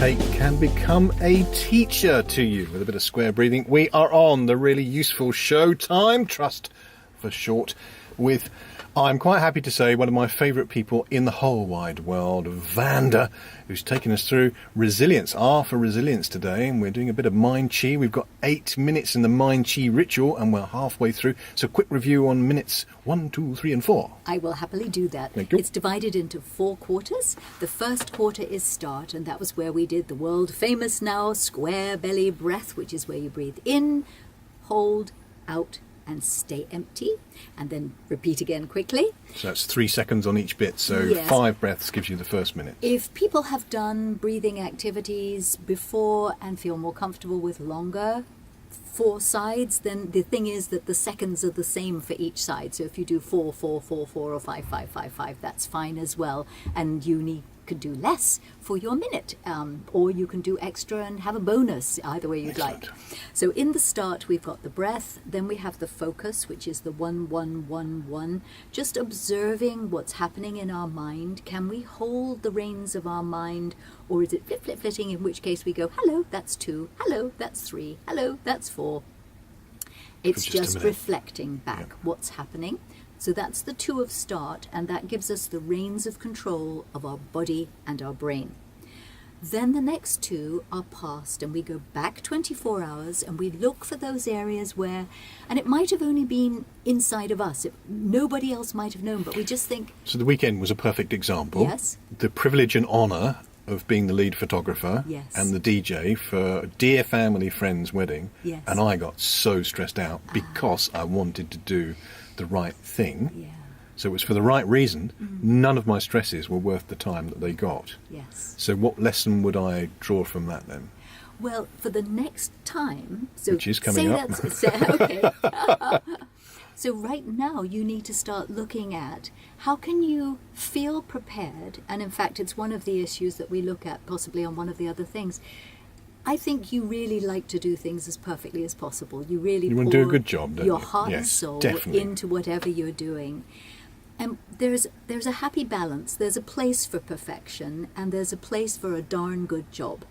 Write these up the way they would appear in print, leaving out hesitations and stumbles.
take can become a teacher to you with a bit of square breathing. We are on the really useful Showtime, Trust for short, with, I'm quite happy to say, one of my favourite people in the whole wide world, Vanda, who's taken us through resilience, R for resilience today, and we're doing a bit of Mind Chi. We've got 8 minutes in the Mind Chi ritual, and we're halfway through. So quick review on minutes 1, 2, 3 and 4. I will happily do that. Thank you. It's divided into 4 quarters. The first quarter is start, and that was where we did the world famous now square belly breath, which is where you breathe in, hold, out, and stay empty, and then repeat again quickly. So that's 3 seconds on each bit, so Yes. 5 breaths gives you the first minute. If people have done breathing activities before and feel more comfortable with longer 4 sides, then the thing is that the seconds are the same for each side. So if you do 4, 4, 4, 4, or 5, 5, 5, 5, that's fine as well. And you could do less for your minute, or you can do extra and have a bonus, either way you'd Excellent. like. So in the start, we've got the breath, then we have the focus, which is the 1, 1, 1, 1, just observing what's happening in our mind. Can we hold the reins of our mind, or is it flitting, in which case we go, hello, that's 2, hello, that's 3, hello, that's 4. It's just a just minute. reflecting back what's happening. So that's the 2 of start, and that gives us the reins of control of our body and our brain. Then the next 2 are past, and we go back 24 hours and we look for those areas where, and it might have only been inside of us, nobody else might have known, but we just think, So the weekend was a perfect example. Yes. The privilege and honour of being the lead photographer Yes. and the DJ for a dear family friend's wedding. Yes. And I got so stressed out because I wanted to do the right thing. yeah, So it was for the right reason. None of my stresses were worth the time that they got. yes. So what lesson would I draw from that then? Well, for the next time, so Which is coming up. Okay. So right now you need to start looking at how can you feel prepared, and in fact it's one of the issues that we look at possibly on one of the other things. I think you really like to do things as perfectly as possible. You really You want to do a pour good job, don't your you? heart and Yes, soul definitely. into whatever you're doing. And there's a happy balance. There's a place for perfection, and there's a place for a darn good job.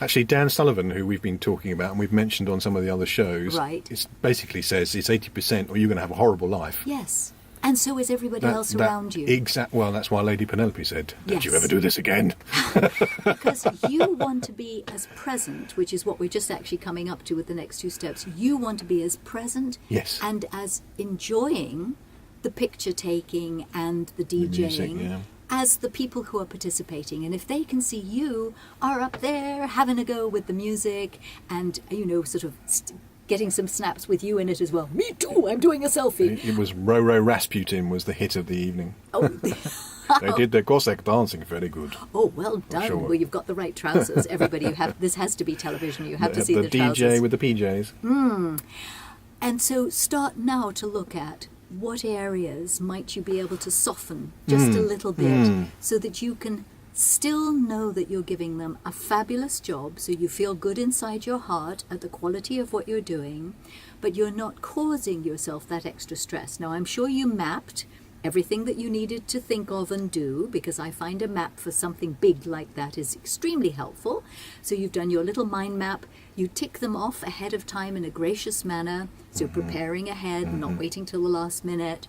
Actually, Dan Sullivan, who we've been talking about and we've mentioned on some of the other shows, Right. it basically says it's 80% or you're going to have a horrible life. Yes. And so is everybody else around you. Well, that's why Lady Penelope said, don't you Yes. ever do this again. Because you want to be as present, which is what we're just actually coming up to with the next 2 steps. You want to be as present Yes. and as enjoying the picture taking and the DJing music, yeah. as the people who are participating. And if they can see you are up there having a go with the music and, sort of getting some snaps with you in it as well. Me too, I'm doing a selfie. It was Roro Rasputin was the hit of the evening. Oh, They did the Cossack dancing very good. oh, well done. Sure. Well, you've got the right trousers. Everybody, this has to be television. You have to see the DJ trousers. with the PJs. And so start now to look at what areas might you be able to soften just a little bit so that you can still know that you're giving them a fabulous job, so you feel good inside your heart at the quality of what you're doing, but you're not causing yourself that extra stress. Now, I'm sure you mapped everything that you needed to think of and do, because I find a map for something big like that is extremely helpful. So you've done your little mind map. You tick them off ahead of time in a gracious manner. So preparing ahead, not waiting till the last minute,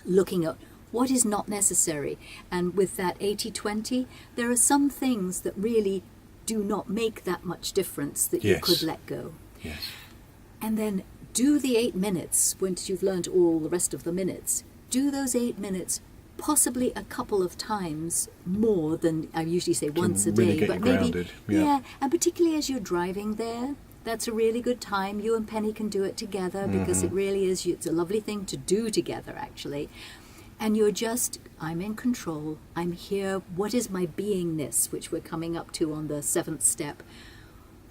looking at what is not necessary. And with that 80-20, there are some things that really do not make that much difference that you Yes. could let go. Yes. And then do the 8 minutes once you've learned all the rest of the minutes. Do those 8 minutes possibly a couple of times more than I usually say once a really day. get But you maybe, grounded, yeah. and particularly as you're driving there, that's a really good time. You and Penny can do it together because it really is, it's a lovely thing to do together actually. And you're just, I'm in control, I'm here, what is my beingness, which we're coming up to on the 7th step.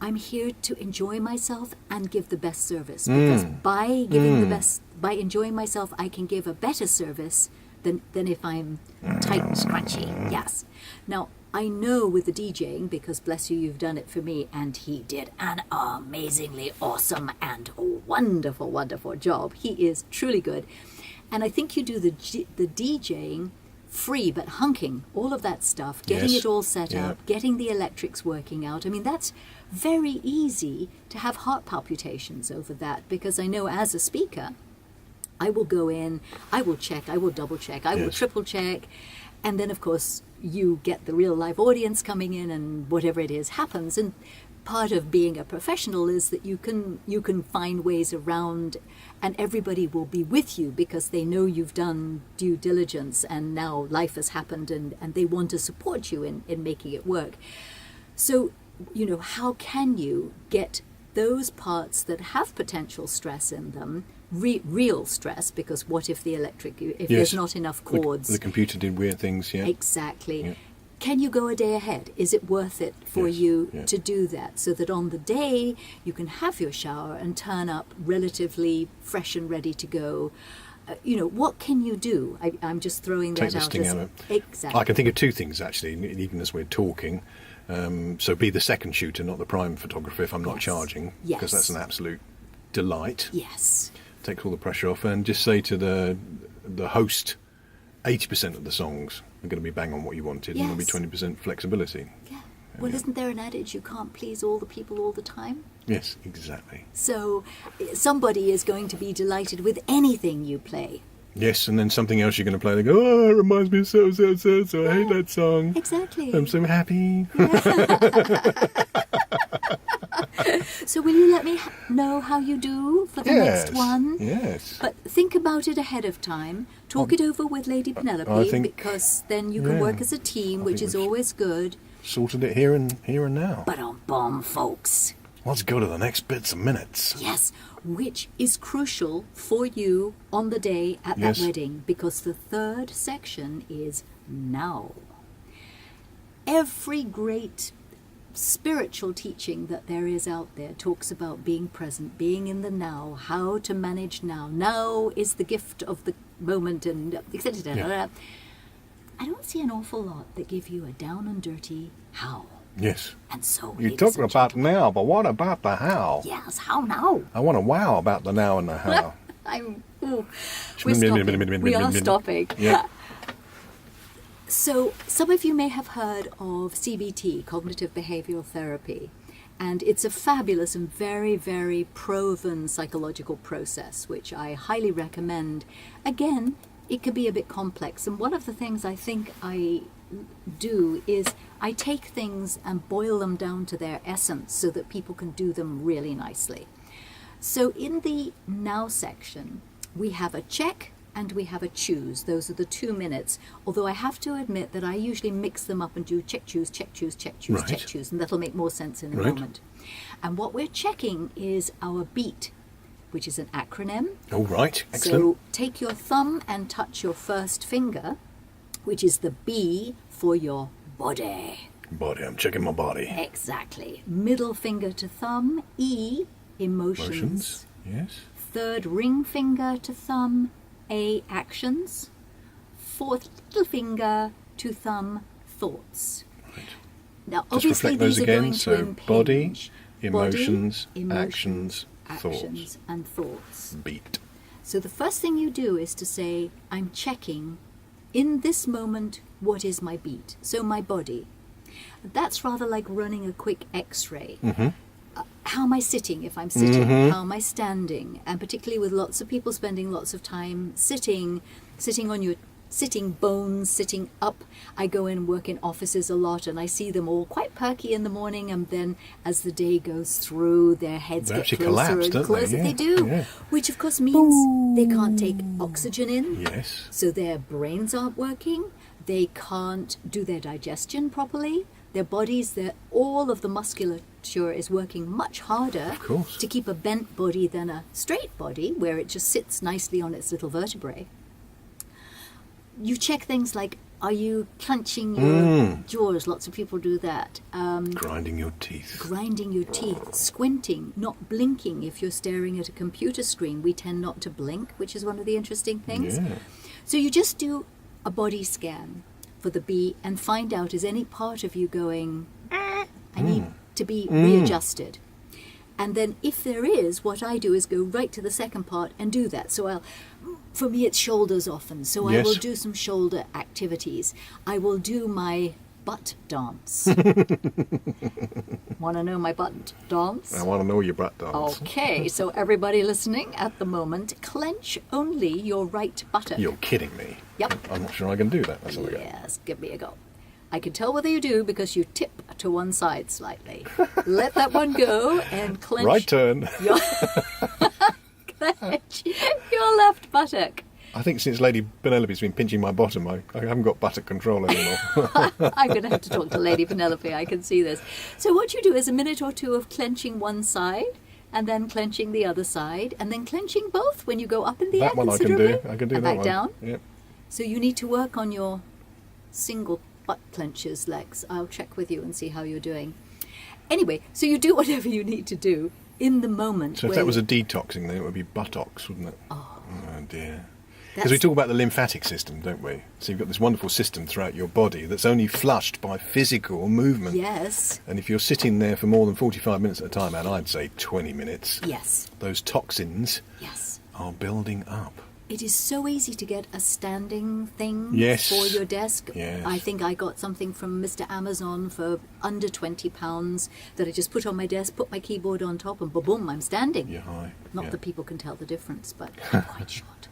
I'm here to enjoy myself and give the best service, because by giving the best, by enjoying myself, I can give a better service than if I'm tight and scrunchy. Yes. Now, I know with the DJing, because bless you, you've done it for me, and he did an amazingly awesome and wonderful, wonderful job. He is truly good. And I think you do the DJing free, but hunking, all of that stuff, getting Yes. it all set Yeah. up, getting the electrics working out. I mean, that's very easy to have heart palpitations over that, because I know as a speaker, I will go in, I will check, I will double check, I will Yes. triple check, and then of course you get the real live audience coming in, and whatever it is happens. And part of being a professional is that you can find ways around, and everybody will be with you because they know you've done due diligence, and now life has happened, and they want to support you in making it work. So, how can you get those parts that have potential stress in them, real stress, because what if if there's not enough chords? The computer did weird things, yeah. Exactly. Yeah. Can you go a day ahead? Is it worth it for Yes, you yeah. to do that, so that on the day you can have your shower and turn up relatively fresh and ready to go? What can you do? I'm just throwing Take that the out sting as out of it. exactly. I can think of two things, actually, even as we're talking. So be the second shooter, not the prime photographer, if I'm not Yes. charging, Yes. because that's an absolute delight. Yes. Takes all the pressure off, and just say to the host, 80% of the songs are going to be bang on what you wanted, and there'll be Yes. 20% flexibility. Yeah. Well, isn't there an adage, you can't please all the people all the time? Yes, exactly. So somebody is going to be delighted with anything you play. Yes, and then something else you're going to play, they go, oh, it reminds me of so, I hate that song. Exactly. I'm so happy. So will you let me know how you do for the next one? Yes. But think about it ahead of time. Talk it over with Lady Penelope, I think- because then you can yeah, work as a team, which think is we've- always good. Sorted it here and now. But on bomb, folks. Let's go to the next bits and minutes. Yes, which is crucial for you on the day at Yes. that wedding, because the third section is now. Every great spiritual teaching that there is out there talks about being present, being in the now, how to manage now. Now is the gift of the moment, and etc. Yeah. I don't see an awful lot that give you a down and dirty how. Yes. And so You ladies talk and about gentlemen, now, but what about the how? yes, how now? I want to wow about the now and the how. We're stopping. We are stopping. Yeah. So some of you may have heard of CBT, cognitive behavioral therapy, and it's a fabulous and very, very proven psychological process, which I highly recommend. Again, it can be a bit complex, and one of the things I think I do is I take things and boil them down to their essence so that people can do them really nicely. So in the now section, we have a check and we have a choose. Those are the 2 minutes. Although I have to admit that I usually mix them up and do check, choose, check, choose, check, choose, Right. check, choose, and that'll make more sense in a Right. moment. And what we're checking is our beat, which is an acronym. All right. Excellent. So take your thumb and touch your first finger, which is the B for your body. Body. I'm checking my body. Exactly. Middle finger to thumb, E, emotions. Motions. Yes. Third ring finger to thumb, A, actions. Fourth little finger to thumb, thoughts. Right. Now, Just obviously, reflect those these are again. going So to impinge. body, emotions, emotions, actions, and thoughts. beat. So the first thing you do is to say, I'm checking in this moment, what is my beat? So my body. That's rather like running a quick x-ray. How am I sitting if I'm sitting? How am I standing? And particularly with lots of people spending lots of time sitting on your sitting bones, sitting up. I go in and work in offices a lot, and I see them all quite perky in the morning, and then as the day goes through, their heads They get actually closer collapse, and don't they? closer. Yeah, They do, yeah. which of course means they can't take oxygen in. Yes. So their brains aren't working, they can't do their digestion properly, their bodies, all of the musculature is working much harder Of course. to keep a bent body than a straight body, where it just sits nicely on its little vertebrae. You check things like, are you clenching your jaws? Lots of people do that. Grinding your teeth. Grinding your teeth, squinting, not blinking. If you're staring at a computer screen, we tend not to blink, which is one of the interesting things. Yeah. So you just do a body scan for the B and find out, is any part of you going, I need to be readjusted. And then if there is, what I do is go right to the second part and do that. So for me, it's shoulders often. So I will do some shoulder activities. I will do my butt dance. Want to know my butt dance? I want to know your butt dance. Okay, so everybody listening at the moment, clench only your right buttock. You're kidding me. Yep. I'm not sure I can do that. Let's have a go. Yes, give me a go. I can tell whether you do because you tip to one side slightly. Let that one go and clench. Right turn. Clench your left buttock. I think since Lady Penelope's been pinching my bottom, I haven't got buttock control anymore. I'm going to have to talk to Lady Penelope, I can see this. So what you do is a minute or two of clenching one side, and then clenching the other side, and then clenching both when you go up in the air That one I can considerably. do. I can do and that back one. down. Yep. So you need to work on your single butt clenches, Lex. I'll check with you and see how you're doing. Anyway, so you do whatever you need to do in the moment. So if that was a detoxing, then it would be buttocks, wouldn't it? Oh dear. Because we That's- talk about the lymphatic system, don't we? So you've got this wonderful system throughout your body that's only flushed by physical movement. Yes. And if you're sitting there for more than 45 minutes at a time, and I'd say 20 minutes, Yes. those toxins Yes. are building up. It is so easy to get a standing thing Yes. for your desk. Yes. I think I got something from Mr. Amazon for under £20 that I just put on my desk, put my keyboard on top, and boom, I'm standing. You're high. Not Yeah. that people can tell the difference, but I'm quite short.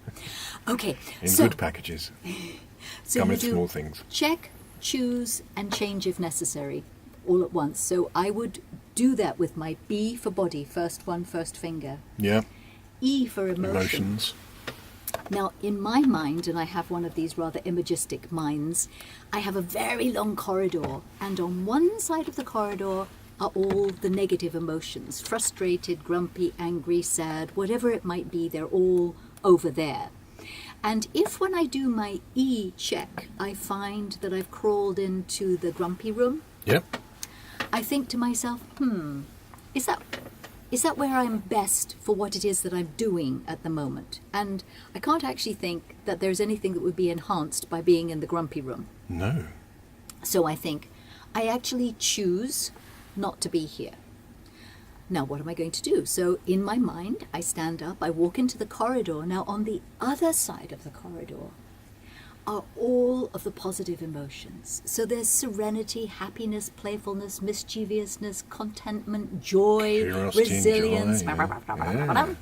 Okay, In so, good packages. so Come you in do small things. check, choose, and change if necessary, all at once. So I would do that with my B for body, first one, first finger. Yeah. E for Emotions. Now, in my mind, and I have one of these rather imagistic minds, I have a very long corridor, and on one side of the corridor are all the negative emotions, frustrated, grumpy, angry, sad, whatever it might be, they're all over there. And if when I do my E check, I find that I've crawled into the grumpy room, Yep. I think to myself, is that where I'm best for what it is that I'm doing at the moment? And I can't actually think that there's anything that would be enhanced by being in the grumpy room. No. So I think I actually choose not to be here. Now, what am I going to do? So in my mind, I stand up, I walk into the corridor. Now, on the other side of the corridor are all of the positive emotions. So there's serenity, happiness, playfulness, mischievousness, contentment, joy, Curiosity and resilience. joy, yeah.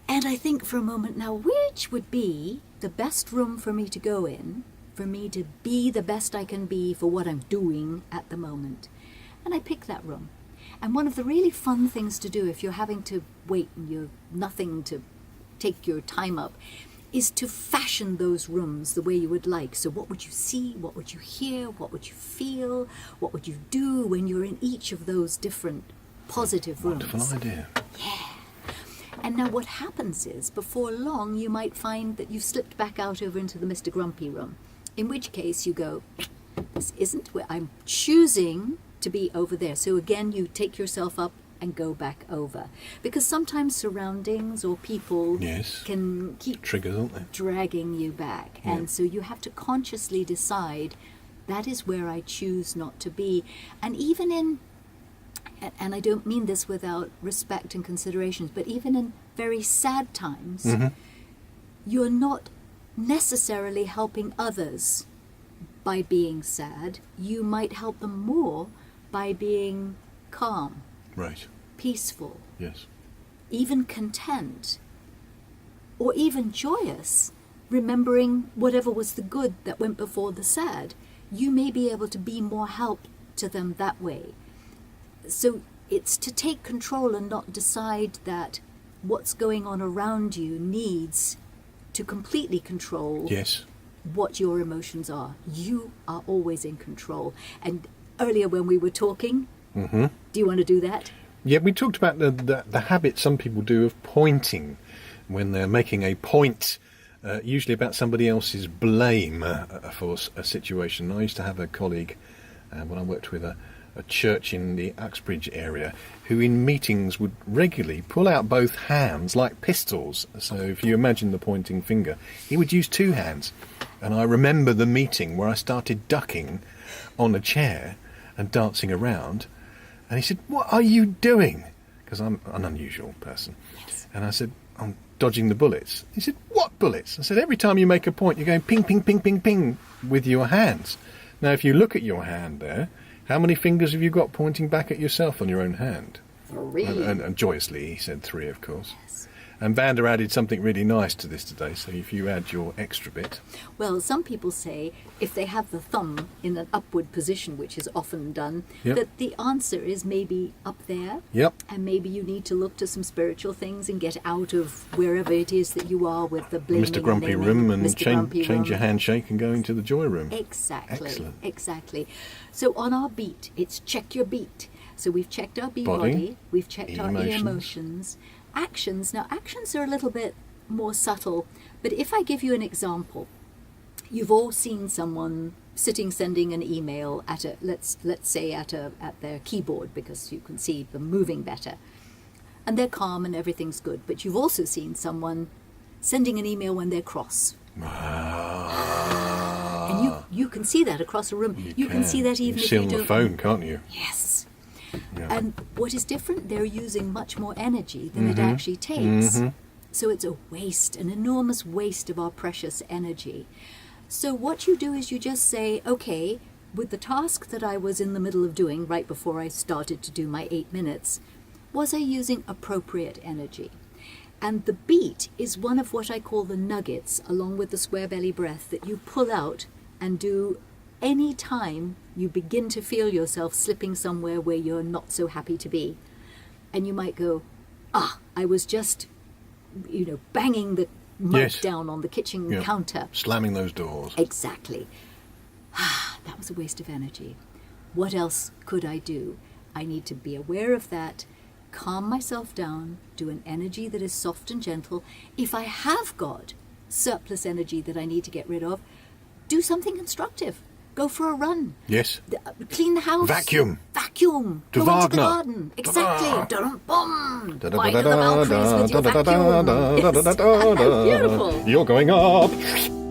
And I think for a moment now, which would be the best room for me to go in, for me to be the best I can be for what I'm doing at the moment? And I pick that room. And one of the really fun things to do if you're having to wait and you're nothing to take your time up is to fashion those rooms the way you would like. So what would you see? What would you hear? What would you feel? What would you do when you're in each of those different positive rooms? Wonderful idea. And now what happens is, before long, you might find that you've slipped back out over into the Mr. Grumpy room, in which case you go, this isn't where I'm choosing to be over there. So again, you take yourself up and go back over. Because sometimes surroundings or people Yes. can keep Triggers, aren't they? dragging you back. Yeah. And so you have to consciously decide, that is where I choose not to be. And even in, and I don't mean this without respect and considerations, but even in very sad times, you're not necessarily helping others by being sad. You might help them more by being calm, Right. peaceful, Yes. even content, or even joyous, remembering whatever was the good that went before the sad. You may be able to be more help to them that way. So it's to take control and not decide that what's going on around you needs to completely control Yes. what your emotions are. You are always in control. And earlier when we were talking, do you want to do that? Yeah, we talked about the habit some people do of pointing when they're making a point, usually about somebody else's blame for a situation. I used to have a colleague when I worked with a church in the Uxbridge area who in meetings would regularly pull out both hands like pistols. So if you imagine the pointing finger, he would use two hands. And I remember the meeting where I started ducking on a chair and dancing around. And he said, "What are you doing?" because I'm an unusual person. Yes. And I said, I'm dodging the bullets. He said, what bullets? I said, every time you make a point, you're going ping, ping, ping, ping, ping with your hands. Now, if you look at your hand there, how many fingers have you got pointing back at yourself on your own hand? 3. And joyously, he said 3, of course. Yes. And Vanda added something really nice to this today, so if you add your extra bit. Well, some people say if they have the thumb in an upward position, which is often done, Yep. that the answer is maybe up there. Yep. And maybe you need to look to some spiritual things and get out of wherever it is that you are with the blaming Mr. Grumpy and room naming, and Mr. Grumpy change your room. handshake and go into the joy room. Exactly. Excellent. Exactly. So on our beat, it's check your beat. So we've checked our body, we've checked our emotions. Actions. Now, actions are a little bit more subtle, but if I give you an example, you've all seen someone sending an email at a let's say at their keyboard, because you can see them moving better, and they're calm and everything's good. But you've also seen someone sending an email when they're cross. And you can see that across a room. You can see that even if you see don't. on the phone, can't you? Yes. Yeah. And what is different, they're using much more energy than it actually takes. So it's a waste, an enormous waste of our precious energy. So what you do is you just say, okay, with the task that I was in the middle of doing right before I started to do my 8 minutes, was I using appropriate energy? And the beat is one of what I call the nuggets, along with the square belly breath, that you pull out and do any time you begin to feel yourself slipping somewhere where you're not so happy to be. And you might go, I was just, banging the mug Yes. down on the kitchen Yeah. counter. Slamming those doors. Exactly. That was a waste of energy. What else could I do? I need to be aware of that, calm myself down, do an energy that is soft and gentle. If I have got surplus energy that I need to get rid of, do something constructive. Go for a run. Yes. Clean the house. Vacuum. Vacuum. To Go into Wagner. the garden. Exactly. Dum-bum. Da-da-da-da-da, Wind the Valkyries with your da-da-da-da-da, vacuum. da-da-da-da-da, Yes. Beautiful. You're going up.